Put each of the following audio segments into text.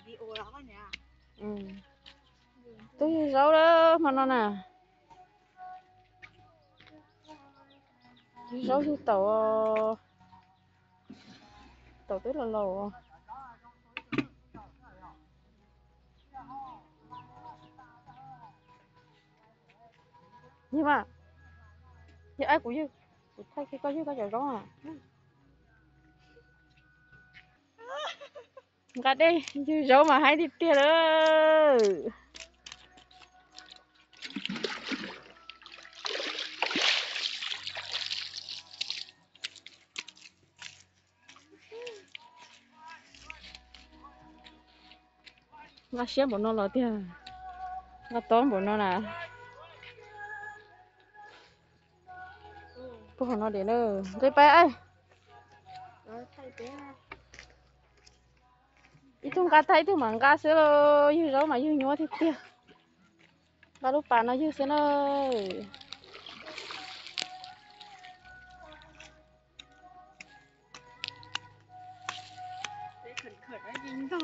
video đó nhỉ. Tôi rau đó mà nó nè. Rau thì tàu rất là lâu. Nhưng mà giờ ai cũng như thấy cái có như có chợ đó à. Gạt đi, chứ rau mà hay thì tiền ơi. Ngã xé bọn nó là tiền. Ngã tóm bọn nó nè. Cô họ nó đến nữa. Cái bé ơi. Ít thùng cá thấy thùng mảng cá sữa rồi, như rau mà như nhúa thì tiêu. Cá lúc bán nó như thế ơi. Khẩn ấy dính đỏ.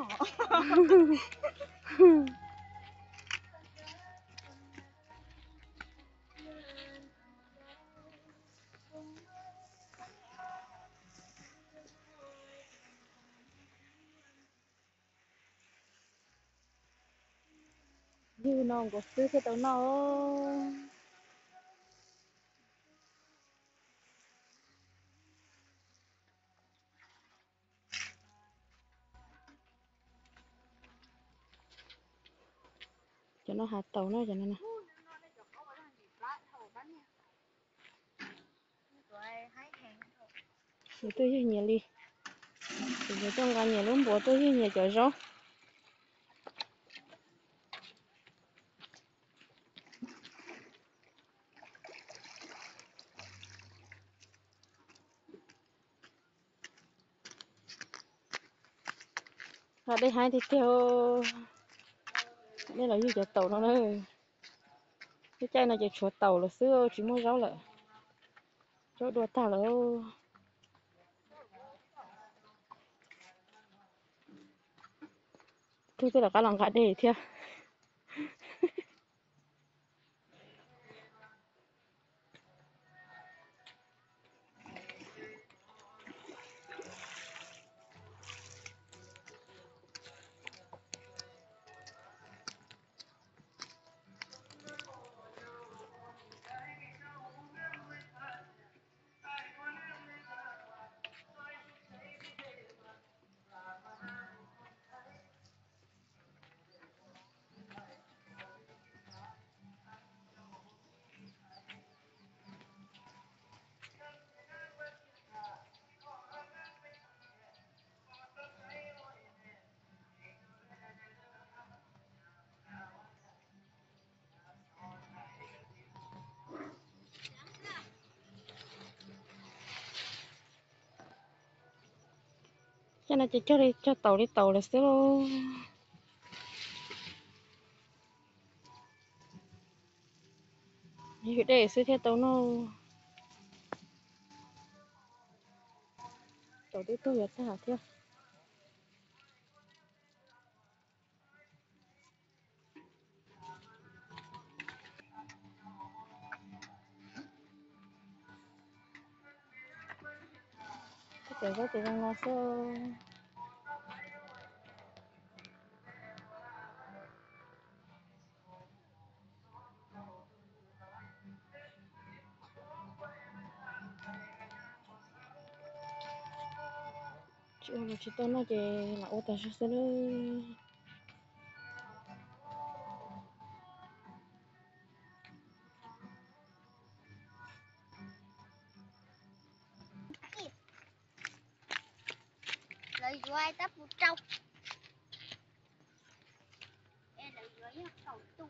Như nó có sữa thì tao nó. Cho nó hạt tàu nó cho nó nè. Thì tôi như nhiều đi. Thì giờ trong cái nhiều lắm bố tôi như nhiều chỗ rau. Ở đây hai thì tiêu. Đây là như chỗ tàu nó nữa. Cái chai này chỉ chuột tàu là sữa chỉ mua rau lại. Chỗ đùa tàu là tôi là cái lòng gà để theo. Cho nên chỉ cho đi cho tàu là sữa luôn. Như để sữa theo tàu nó. Tàu đi tôi ta hả theo. Cái cái thì đang lo sữa. Chị tôi nói chị là ô tô sữa nữa. Lấy dưới tắp một trâu. Em lấy dưới cầu tu.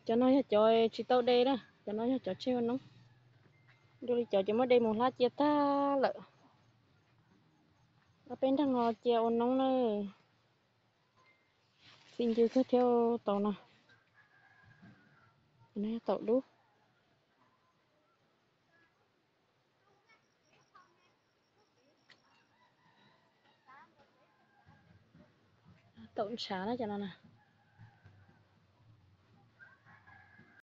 cho nó cho chỉ tàu đây đó cho nó cho treo nó rồi cho mất đây một lát chia ta lợ ở bên thằng ngò treo nóng nữa xin chưa cứ theo tàu nào này tàu đúc tàu xả đó cho nó nè